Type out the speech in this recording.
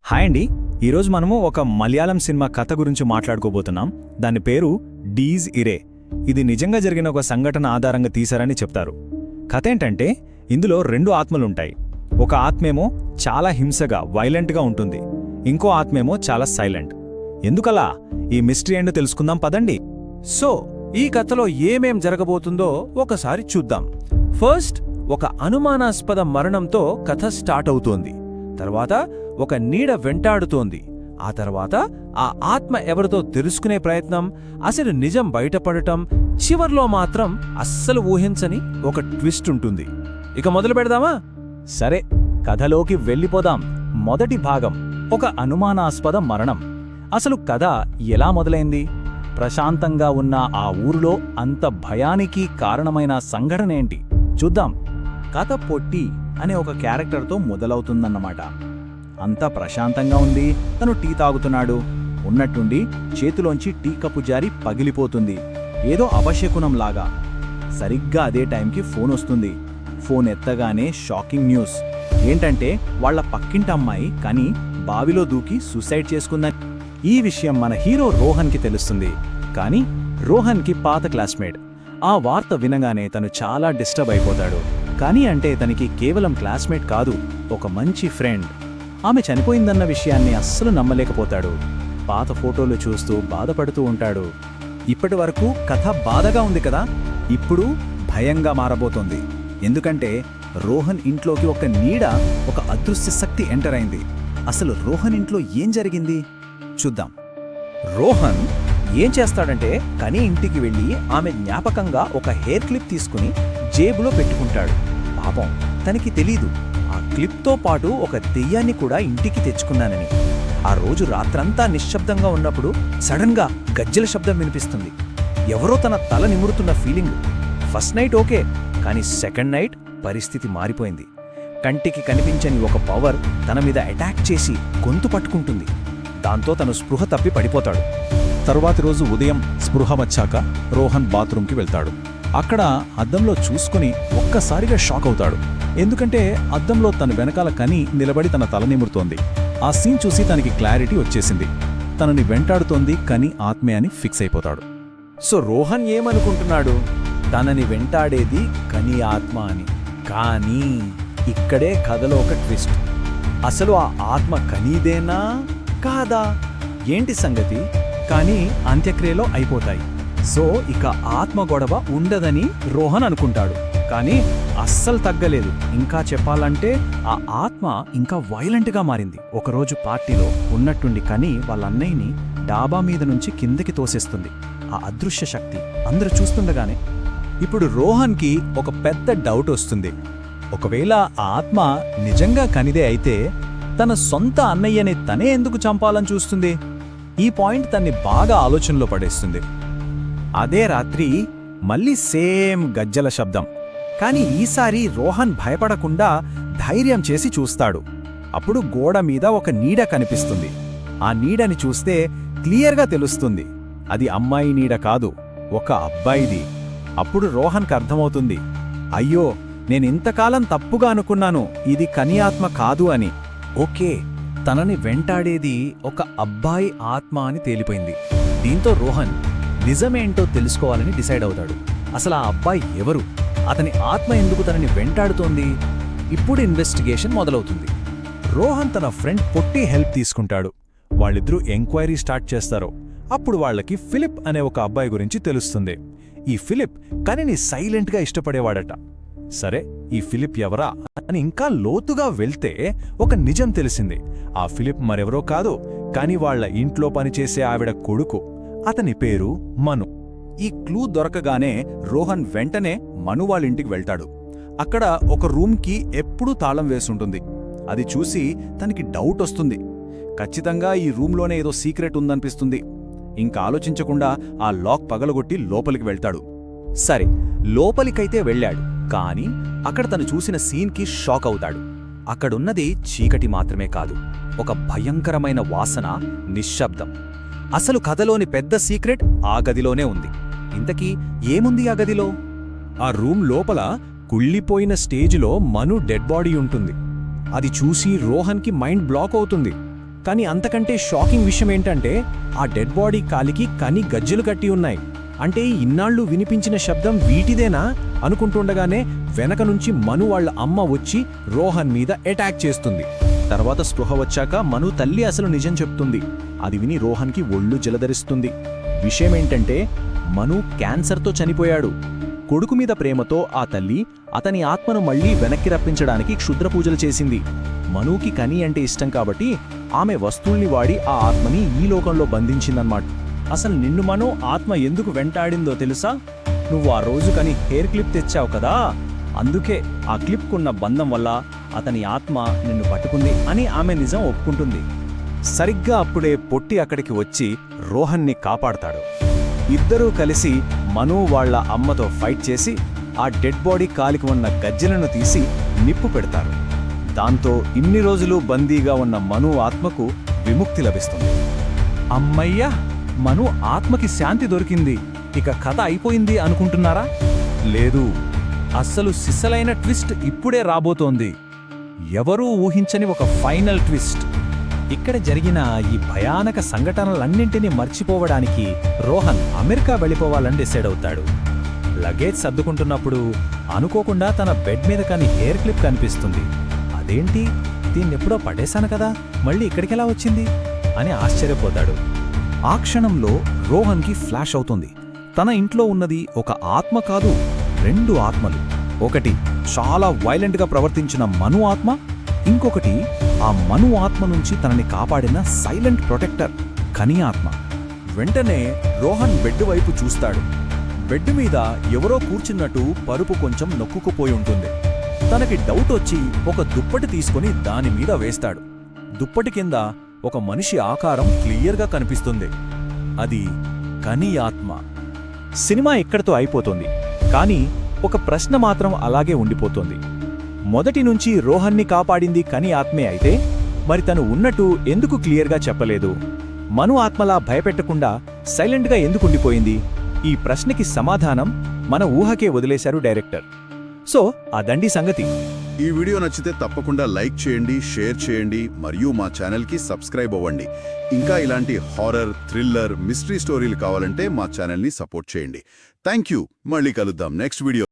Hi అండి. ఈరోజు మనము ఒక మలయాళం సినిమా కథ గురించి మాట్లాడుకోబోతున్నాం. దాని పేరు డీజ్ ఇరే. ఇది నిజంగా జరిగిన ఒక సంఘటన ఆధారంగా తీశారని చెప్తారు. కథ ఏంటంటే, ఇందులో రెండు ఆత్మలుంటాయి. ఒక ఆత్మేమో చాలా హింసగా వైలెంట్గా ఉంటుంది, ఇంకో ఆత్మేమో చాలా సైలెంట్. ఎందుకలా? ఈ మిస్టరీ ఏంటో తెలుసుకుందాం పదండి. సో ఈ కథలో ఏమేం జరగబోతుందో ఒకసారి చూద్దాం. ఫస్ట్, ఒక అనుమానాస్పద మరణంతో కథ స్టార్ట్ అవుతోంది. తర్వాత ఒక నీడ వెంటాడుతోంది. ఆ తర్వాత ఆ ఆత్మ ఎవరితో తెలుసుకునే ప్రయత్నం, అసలు నిజం బయటపడటం, చివర్లో మాత్రం అస్సలు ఊహించని ఒక ట్విస్ట్ ఉంటుంది. ఇక మొదలు పెడదామా? సరే, కథలోకి వెళ్ళిపోదాం. మొదటి భాగం, ఒక అనుమానాస్పద మరణం. అసలు కథ ఎలా మొదలైంది? ప్రశాంతంగా ఉన్న ఆ ఊరిలో అంత భయానికి కారణమైన సంఘటనేంటి చూద్దాం. కథ పొట్టి అనే ఒక క్యారెక్టర్తో మొదలవుతుందన్నమాట. అంతా ప్రశాంతంగా ఉంది. తను టీ తాగుతున్నాడు. ఉన్నట్టుండి చేతిలోంచి టీ కప్పు జారి పగిలిపోతుంది, ఏదో అపశకునంలాగా. సరిగ్గా అదే టైంకి ఫోన్ వస్తుంది. ఫోన్ ఎత్తగానే షాకింగ్ న్యూస్. ఏంటంటే, వాళ్ల పక్కింటి అమ్మాయి కానీ బావిలో దూకి సూసైడ్ చేసుకుందని. ఈ విషయం మన హీరో రోహన్కి తెలుస్తుంది. కానీ రోహన్కి పాత క్లాస్మేట్. ఆ వార్త వినగానే తను చాలా డిస్టర్బ్ అయిపోతాడు. కానీ అంటే తనకి కేవలం క్లాస్మేట్ కాదు, ఒక మంచి ఫ్రెండ్. ఆమె చనిపోయిందన్న విషయాన్ని అస్సలు నమ్మలేకపోతాడు. పాత ఫోటోలు చూస్తూ బాధపడుతూ ఉంటాడు. ఇప్పటి వరకు కథ బాధగా ఉంది కదా, ఇప్పుడు భయంగా మారబోతోంది. ఎందుకంటే రోహన్ ఇంట్లోకి ఒక నీడ, ఒక అదృశ్య శక్తి ఎంటర్ అయింది. అసలు రోహన్ ఇంట్లో ఏం జరిగింది చూద్దాం. రోహన్ ఏం చేస్తాడంటే, కనీ ఇంటికి వెళ్ళి ఆమె జ్ఞాపకంగా ఒక హెయిర్ క్లిప్ తీసుకుని జేబులో పెట్టుకుంటాడు. పాపం, తనకి తెలీదు ఆ క్లిప్తో పాటు ఒక దెయ్యాన్ని కూడా ఇంటికి తెచ్చుకున్నానని. ఆ రోజు రాత్రంతా నిశ్శబ్దంగా ఉన్నప్పుడు సడన్గా గజ్జెల శబ్దం వినిపిస్తుంది. ఎవరో తన తల నిమురుతున్న ఫీలింగ్. ఫస్ట్ నైట్ ఓకే, కానీ సెకండ్ నైట్ పరిస్థితి మారిపోయింది. కంటికి కనిపించని ఒక పవర్ తన మీద అటాక్ చేసి గొంతు పట్టుకుంటుంది. దాంతో తను స్పృహ తప్పి పడిపోతాడు. తరువాతి రోజు ఉదయం స్పృహ వచ్చాక రోహన్ బాత్రూంకి వెళ్తాడు. అక్కడ అద్దంలో చూసుకుని ఒక్కసారిగా షాక్ అవుతాడు. ఎందుకంటే అద్దంలో తన వెనకాల కని నిలబడి తన తల నిమురుతోంది. ఆ సీన్ చూసి తనకి క్లారిటీ వచ్చేసింది. తనని వెంటాడుతోంది కని ఆత్మే అని ఫిక్స్ అయిపోతాడు. సో రోహన్ ఏమనుకుంటున్నాడు? తనని వెంటాడేది కని ఆత్మ అని. కానీ ఇక్కడే కథలో ఒక ట్విస్ట్. అసలు ఆ ఆత్మ కనీదేనా కాదా? ఏంటి సంగతి? కానీ అంత్యక్రియలో అయిపోతాయి. సో ఇక ఆత్మ గొడవ ఉండదని రోహన్ అనుకుంటాడు. కానీ అస్సలు తగ్గలేదు. ఇంకా చెప్పాలంటే ఆ ఆత్మ ఇంకా వైలెంట్గా మారింది. ఒకరోజు పార్టీలో ఉన్నట్టుండి కని వాళ్ళ అన్నయ్యని డాబా మీద నుంచి కిందకి తోసేస్తుంది ఆ అదృశ్య శక్తి, అందరూ చూస్తుండగానే. ఇప్పుడు రోహన్కి ఒక పెద్ద డౌట్ వస్తుంది. ఒకవేళ ఆ ఆత్మ నిజంగా కనిదే అయితే తన సొంత అన్నయ్యని తనే ఎందుకు చంపాలని చూస్తుంది? ఈ పాయింట్ తన్ని బాగా ఆలోచనలో పడేస్తుంది. అదే రాత్రి మళ్ళీ సేమ్ గజ్జల శబ్దం. కాని ఈసారి రోహన్ భయపడకుండా ధైర్యం చేసి చూస్తాడు. అప్పుడు గోడ మీద ఒక నీడ కనిపిస్తుంది. ఆ నీడని చూస్తే క్లియర్గా తెలుస్తుంది, అది అమ్మాయి నీడ కాదు, ఒక అబ్బాయిది. అప్పుడు రోహన్కి అర్థమవుతుంది, అయ్యో, నేనింతకాలం తప్పుగా అనుకున్నాను, ఇది కని ఆత్మ కాదు అని. ఓకే, తనని వెంటాడేది ఒక అబ్బాయి ఆత్మ అని తేలిపోయింది. దీంతో రోహన్ నిజమేంటో తెలుసుకోవాలని డిసైడ్ అవుతాడు. అసలు ఆ అబ్బాయి ఎవరు? అతని ఆత్మ ఎందుకు తనని వెంటాడుతోంది? ఇప్పుడు ఇన్వెస్టిగేషన్ మొదలవుతుంది. రోహన్ తన ఫ్రెండ్ పొట్టి హెల్ప్ తీసుకుంటాడు. వాళ్ళిద్దరూ ఎంక్వైరీ స్టార్ట్ చేస్తారు. అప్పుడు వాళ్లకి ఫిలిప్ అనే ఒక అబ్బాయి గురించి తెలుస్తుంది. ఈ ఫిలిప్ కనిని సైలెంట్గా ఇష్టపడేవాడట. సరే, ఈ ఫిలిప్ ఎవరా అని ఇంకా లోతుగా వెళ్తే ఒక నిజం తెలిసింది. ఆ ఫిలిప్ మరెవరో కాదు, కాని వాళ్ల ఇంట్లో పనిచేసే ఆవిడ కొడుకు. అతని పేరు మను. ఈ క్లూ దొరకగానే రోహన్ వెంటనే మను వాళ్ళింటికి వెళ్తాడు. అక్కడ ఒక రూమ్కి ఎప్పుడూ తాళం వేసుంటుంది. అది చూసి తనకి డౌట్ వస్తుంది. ఖచ్చితంగా ఈ రూమ్లోనే ఏదో సీక్రెట్ ఉందనిపిస్తుంది. ఇంకా ఆలోచించకుండా ఆ లాక్ పగలగొట్టి లోపలికి వెళ్తాడు. సరే, లోపలికైతే వెళ్ళాడు. కానీ అక్కడ తను చూసిన సీన్కి షాక్ అవుతాడు. అక్కడున్నది చీకటి మాత్రమే కాదు, ఒక భయంకరమైన వాసన, నిశ్శబ్దం. అసలు కథలోని పెద్ద సీక్రెట్ ఆ గదిలోనే ఉంది. ఇంతకీ ఏముంది ఆ గదిలో? ఆ రూమ్ లోపల కుళ్ళిపోయిన స్టేజిలో మను డెడ్ బాడీ ఉంటుంది. అది చూసి రోహన్కి మైండ్ బ్లాక్ అవుతుంది. కానీ అంతకంటే షాకింగ్ విషయం ఏంటంటే ఆ డెడ్ బాడీ కాలికి కని గజ్జెలు కట్టి ఉన్నాయి. అంటే ఇన్నాళ్ళు వినిపించిన శబ్దం వీటిదేనా అనుకుంటుండగానే వెనక నుంచి మను వాళ్ళ అమ్మ వచ్చి రోహన్ మీద అటాక్ చేస్తుంది. తర్వాత స్పృహ వచ్చాక మను తల్లి అసలు నిజం చెప్తుంది. అది విని రోహన్కి ఒళ్ళు జలధరిస్తుంది. విషయమేంటంటే మను క్యాన్సర్తో చనిపోయాడు. కొడుకు మీద ప్రేమతో ఆ తల్లి అతని ఆత్మను మళ్లీ వెనక్కి రప్పించడానికి క్షుద్ర పూజలు చేసింది. మనుకి కని అంటే ఇష్టం కాబట్టి ఆమె వస్తువుల్ని వాడి ఆ ఆత్మని ఈ లోకంలో బంధించిందన్నమాట. అసలు నిన్ను మను ఆత్మ ఎందుకు వెంటాడిందో తెలుసా? నువ్వు ఆ రోజు కని హెయిర్ క్లిప్ తెచ్చావు కదా, అందుకే ఆ క్లిప్కున్న బంధం వల్ల అతని ఆత్మ నిన్ను పట్టుకుంది అని ఆమె నిజం ఒప్పుకుంటుంది. సరిగ్గా అప్పుడే పొట్టి అక్కడికి వచ్చి రోహన్ని కాపాడతాడు. ఇద్దరూ కలిసి మను వాళ్ళ అమ్మతో ఫైట్ చేసి ఆ డెడ్ బాడీ కాలికి ఉన్న గజ్జెలను తీసి నిప్పు పెడతారు. దాంతో ఇన్ని రోజులు బందీగా ఉన్న మను ఆత్మకు విముక్తి లభిస్తుంది. అమ్మయ్యా, మను ఆత్మకి శాంతి దొరికింది. ఇక కథ అయిపోయింది అనుకుంటున్నారా? లేదు, అస్సలు సిసలైన ట్విస్ట్ ఇప్పుడే రాబోతోంది. ఎవరూ ఊహించని ఒక ఫైనల్ ట్విస్ట్. ఇక్కడ జరిగిన ఈ భయానక సంఘటనలన్నింటినీ మర్చిపోవడానికి రోహన్ అమెరికా వెళ్ళిపోవాలని డిసైడ్ అవుతాడు. లగేజ్ సర్దుకుంటున్నప్పుడు అనుకోకుండా తన బెడ్ మీద కాని హెయిర్ క్లిప్ కనిపిస్తుంది. అదేంటి, దీన్నెప్పుడో పడేశాను కదా, మళ్ళీ ఇక్కడికెలా వచ్చింది అని ఆశ్చర్యపోతాడు. ఆ క్షణంలో రోహన్కి ఫ్లాష్ అవుతుంది. తన ఇంట్లో ఉన్నది ఒక ఆత్మ కాదు, 2 ఆత్మలు. ఒకటి చాలా వైలెంట్గా ప్రవర్తించిన మను ఆత్మ, ఇంకొకటి ఆ మను ఆత్మ నుంచి తనని కాపాడిన సైలెంట్ ప్రొటెక్టర్ కని ఆత్మ. వెంటనే రోహన్ బెడ్ వైపు చూస్తాడు. బెడ్ మీద ఎవరో కూర్చున్నట్టు పరుపు కొంచెం నొక్కుకుపోయి ఉంటుంది. తనకి డౌట్ వచ్చి ఒక దుప్పటి తీసుకుని దానిమీద వేస్తాడు. దుప్పటి కింద ఒక మనిషి ఆకారం క్లియర్గా కనిపిస్తుంది. అది కని ఆత్మ. సినిమా ఇక్కడితో అయిపోతుంది. కానీ ఒక ప్రశ్న మాత్రం అలాగే ఉండిపోతుంది. మొదటి నుంచి రోహన్ని కాపాడింది కని ఆత్మే అయితే మరి తను ఉన్నట్టు ఎందుకు క్లియర్గా చెప్పలేదు? మను ఆత్మలా భయపెట్టకుండా సైలెంట్గా ఎందుకుండిపోయింది? ఈ ప్రశ్నకి సమాధానం మన ఊహకే వదిలేశారు డైరెక్టర్. సో అదండి సంగతి. ఈ వీడియో నచ్చితే తప్పకుండా లైక్ చేయండి, షేర్ చేయండి మరియు మా ఛానల్కి సబ్స్క్రైబ్ అవ్వండి. ఇంకా ఇలాంటి హారర్, థ్రిల్లర్, మిస్టరీ స్టోరీలు కావాలంటే మా ఛానల్ని సపోర్ట్ చేయండి. Thank you. మళ్ళీ కలుద్దాం నెక్స్ట్ వీడియో.